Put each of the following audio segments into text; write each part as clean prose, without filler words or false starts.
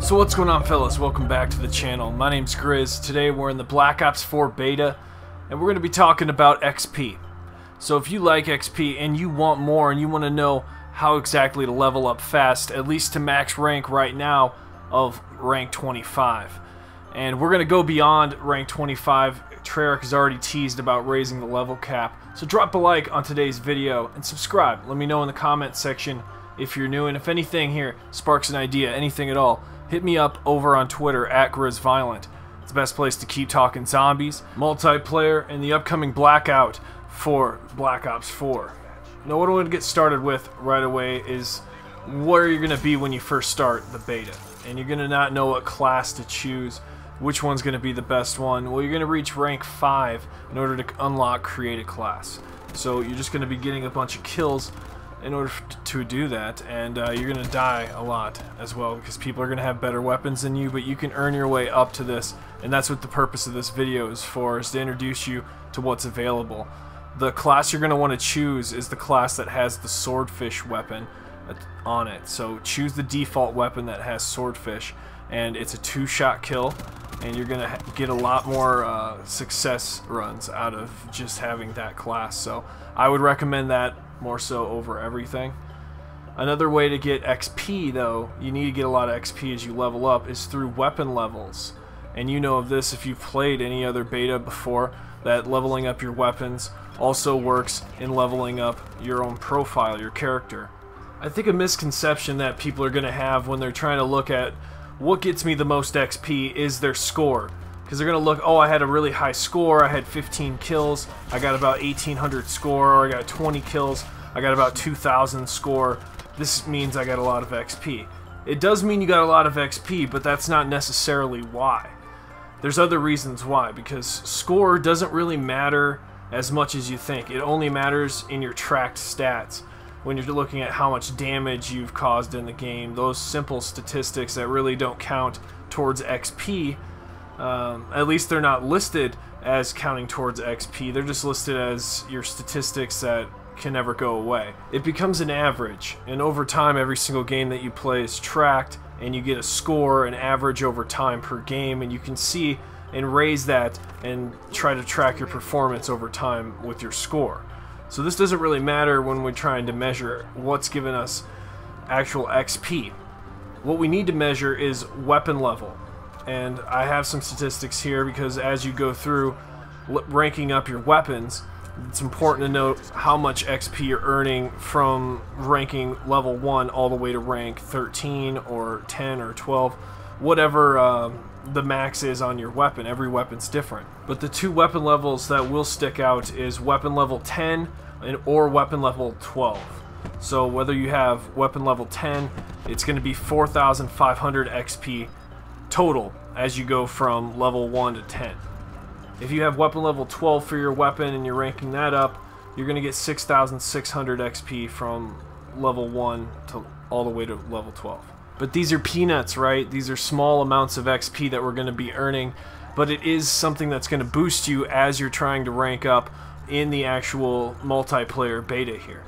So what's going on, fellas? Welcome back to the channel. My name's GRIZZ. Today we're in the Black Ops 4 beta and we're going to be talking about XP. So if you like XP and you want more and you want to know how exactly to level up fast, at least to max rank right now of rank 25. And we're going to go beyond rank 25. Treyarch has already teased about raising the level cap. So drop a like on today's video and subscribe. Let me know in the comment section if you're new, and if anything here sparks an idea, anything at all, hit me up over on Twitter at Viollent. It's the best place to keep talking zombies, multiplayer, and the upcoming blackout for Black Ops 4. Now what I want to get started with right away is where you're going to be when you first start the beta. And you're going to not know what class to choose, which one's going to be the best one. Well, you're going to reach rank 5 in order to unlock create a class. So you're just going to be getting a bunch of kills in order to do that, and you're going to die a lot as well because people are going to have better weapons than you, but you can earn your way up to this, and that's what the purpose of this video is for, is to introduce you to what's available. The class you're going to want to choose is the class that has the swordfish weapon on it. So choose the default weapon that has swordfish, and it's a 2-shot kill, and you're going to get a lot more success runs out of just having that class. So I would recommend that more so over everything. Another way to get XP, though, you need to get a lot of XP as you level up, is through weapon levels. And you know of this if you've played any other beta before, that leveling up your weapons also works in leveling up your own profile, your character. I think a misconception that people are going to have when they're trying to look at what gets me the most XP is their score. Because they're going to look, oh, I had a really high score, I had 15 kills, I got about 1800 score, or I got 20 kills, I got about 2000 score. This means I got a lot of XP. It does mean you got a lot of XP, but that's not necessarily why. There's other reasons why, because score doesn't really matter as much as you think. It only matters in your tracked stats. When you're looking at how much damage you've caused in the game, those simple statistics that really don't count towards XP, at least they're not listed as counting towards XP, they're just listed as your statistics that can never go away. It becomes an average, and over time every single game that you play is tracked, and you get a score, an average over time per game, and you can see and raise that and try to track your performance over time with your score. So this doesn't really matter when we're trying to measure what's giving us actual XP. What we need to measure is weapon level. And I have some statistics here because as you go through ranking up your weapons, it's important to note how much XP you're earning from ranking level 1 all the way to rank 13 or 10 or 12, whatever the max is on your weapon. Every weapon's different. But the two weapon levels that will stick out is weapon level 10 or weapon level 12. So whether you have weapon level 10, it's going to be 4,500 XP total as you go from level 1 to 10. If you have weapon level 12 for your weapon and you're ranking that up, you're going to get 6,600 XP from level 1 to all the way to level 12. But these are peanuts, right? These are small amounts of XP that we're going to be earning, but it is something that's going to boost you as you're trying to rank up in the actual multiplayer beta here.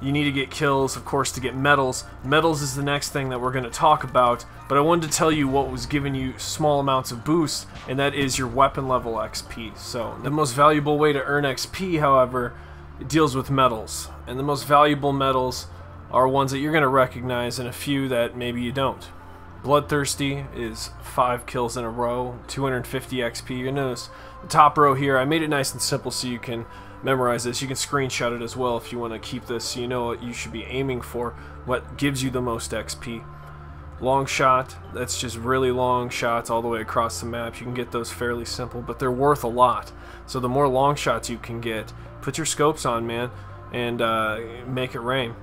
You need to get kills, of course, to get medals. Medals is the next thing that we're going to talk about, but I wanted to tell you what was giving you small amounts of boost, and that is your weapon level XP. So the most valuable way to earn XP, however, it deals with medals. And the most valuable medals are ones that you're going to recognize and a few that maybe you don't. Bloodthirsty is 5 kills in a row, 250 XP. You notice the top row here, I made it nice and simple so you can memorize this. You can screenshot it as well if you want to keep this so you know what you should be aiming for, what gives you the most XP. Long shot, that's just really long shots all the way across the map. You can get those fairly simple, but they're worth a lot. So the more long shots you can get, put your scopes on, man, and make it rain.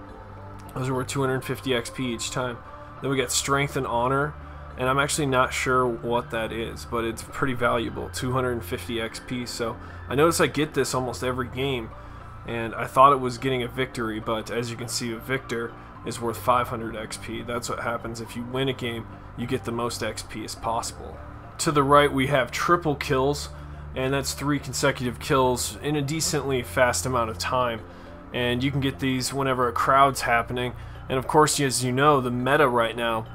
Those are worth 250 XP each time. Then we got Strength and Honor, and I'm actually not sure what that is, but it's pretty valuable, 250 XP. So I notice I get this almost every game, and I thought it was getting a victory, but as you can see, a victor is worth 500 XP. That's what happens if you win a game, you get the most XP as possible. To the right we have triple kills, and that's 3 consecutive kills in a decently fast amount of time. And you can get these whenever a crowd's happening. And of course, as you know, the meta right now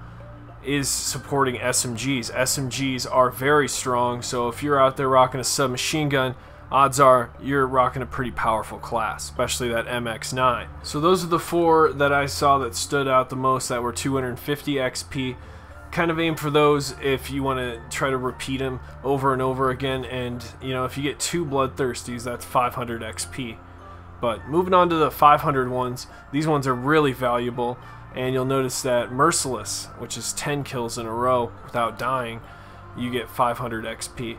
is supporting SMGs. SMGs are very strong, so if you're out there rocking a submachine gun, odds are you're rocking a pretty powerful class, especially that MX9. So those are the 4 that I saw that stood out the most that were 250 XP. Kind of aim for those if you want to try to repeat them over and over again, and you know, if you get 2 bloodthirsties, that's 500 XP. But moving on to the 500 ones, these ones are really valuable, and you'll notice that Merciless, which is 10 kills in a row without dying, you get 500 XP.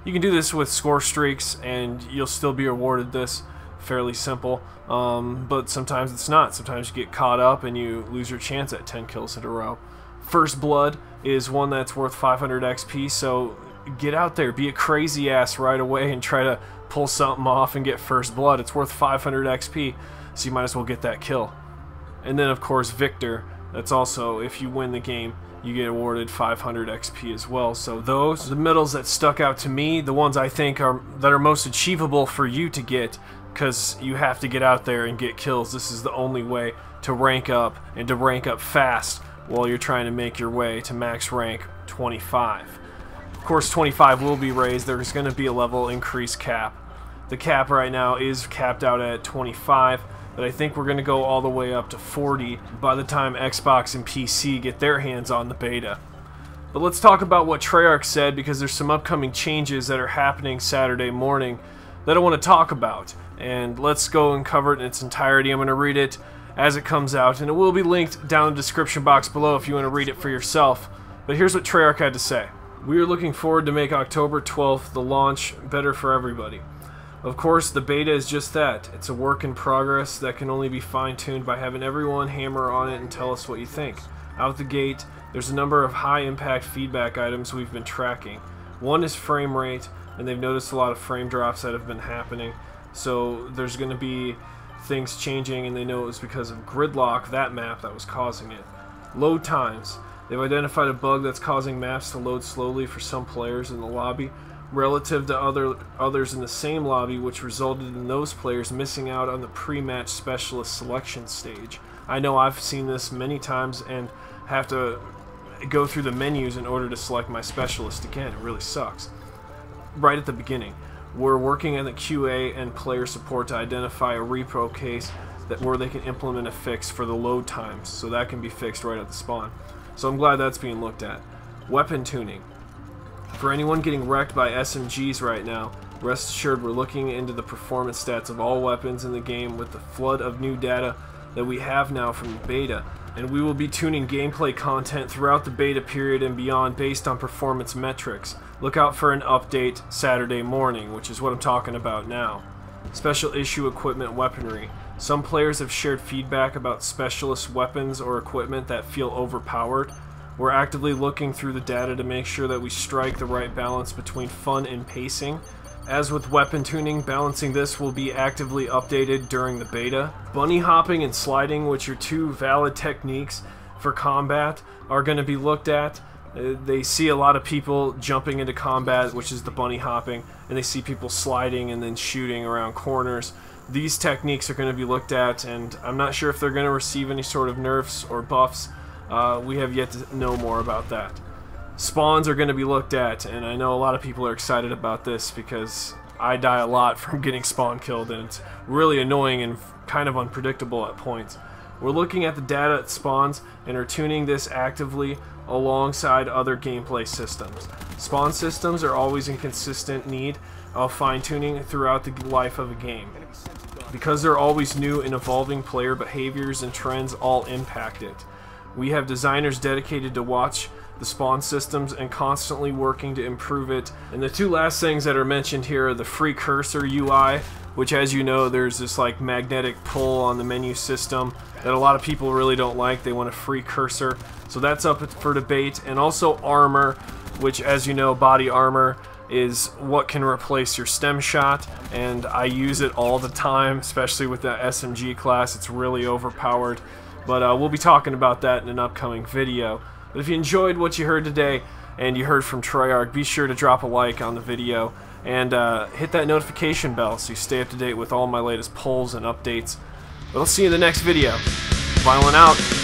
You can do this with score streaks and you'll still be awarded this. Fairly simple, but sometimes it's not. Sometimes you get caught up and you lose your chance at 10 kills in a row. First Blood is one that's worth 500 XP, so get out there, be a crazy ass right away and try to pull something off and get First Blood. It's worth 500 XP, so you might as well get that kill. And then of course Victor, that's also, if you win the game, you get awarded 500 XP as well. So those, the medals that stuck out to me, the ones I think are most achievable for you to get, because you have to get out there and get kills. This is the only way to rank up, and to rank up fast while you're trying to make your way to max rank 25. Of course 25 will be raised. There's going to be a level increase cap. The cap right now is capped out at 25, but I think we're going to go all the way up to 40 by the time Xbox and PC get their hands on the beta. But let's talk about what Treyarch said, because there's some upcoming changes that are happening Saturday morning that I want to talk about. And let's go and cover it in its entirety. I'm going to read it as it comes out, and it will be linked down in the description box below if you want to read it for yourself. But here's what Treyarch had to say. We are looking forward to make October 12th, the launch, better for everybody. Of course, the beta is just that. It's a work in progress that can only be fine-tuned by having everyone hammer on it and tell us what you think. Out the gate, there's a number of high-impact feedback items we've been tracking. One is frame rate, and they've noticed a lot of frame drops that have been happening. So there's going to be things changing, and they know it was because of gridlock, that map, that was causing it. Load times. They've identified a bug that's causing maps to load slowly for some players in the lobby relative to others in the same lobby, which resulted in those players missing out on the pre-match specialist selection stage. I know I've seen this many times and have to go through the menus in order to select my specialist again. It really sucks. Right at the beginning. We're working on the QA and player support to identify a repro case where they can implement a fix for the load times, so that can be fixed right at the spawn. So I'm glad that's being looked at. Weapon tuning. For anyone getting wrecked by SMGs right now, rest assured we're looking into the performance stats of all weapons in the game with the flood of new data that we have now from the beta, and we will be tuning gameplay content throughout the beta period and beyond based on performance metrics. Look out for an update Saturday morning, which is what I'm talking about now. Special issue equipment weaponry. Some players have shared feedback about specialist weapons or equipment that feel overpowered. We're actively looking through the data to make sure that we strike the right balance between fun and pacing. As with weapon tuning, balancing this will be actively updated during the beta. Bunny hopping and sliding, which are 2 valid techniques for combat, are going to be looked at. They see a lot of people jumping into combat, which is the bunny hopping, and they see people sliding and then shooting around corners. These techniques are going to be looked at, and I'm not sure if they're going to receive any sort of nerfs or buffs. We have yet to know more about that. Spawns are going to be looked at, and I know a lot of people are excited about this because I die a lot from getting spawn killed, and it's really annoying and kind of unpredictable at points. We're looking at the data at spawns and are tuning this actively alongside other gameplay systems. Spawn systems are always in consistent need of fine-tuning throughout the life of a game. Because they're always new and evolving, player behaviors and trends all impact it. We have designers dedicated to watch the spawn systems and constantly working to improve it. And the 2 last things that are mentioned here are the free cursor UI, which, as you know, there's this like magnetic pull on the menu system that a lot of people really don't like. They want a free cursor, so that's up for debate. And also armor, which, as you know, body armor is what can replace your stem shot, and I use it all the time, especially with the SMG class. It's really overpowered, but we'll be talking about that in an upcoming video. But if you enjoyed what you heard today and you heard from Treyarch, be sure to drop a like on the video and hit that notification bell so you stay up to date with all my latest polls and updates. But I'll see you in the next video. Viollent out.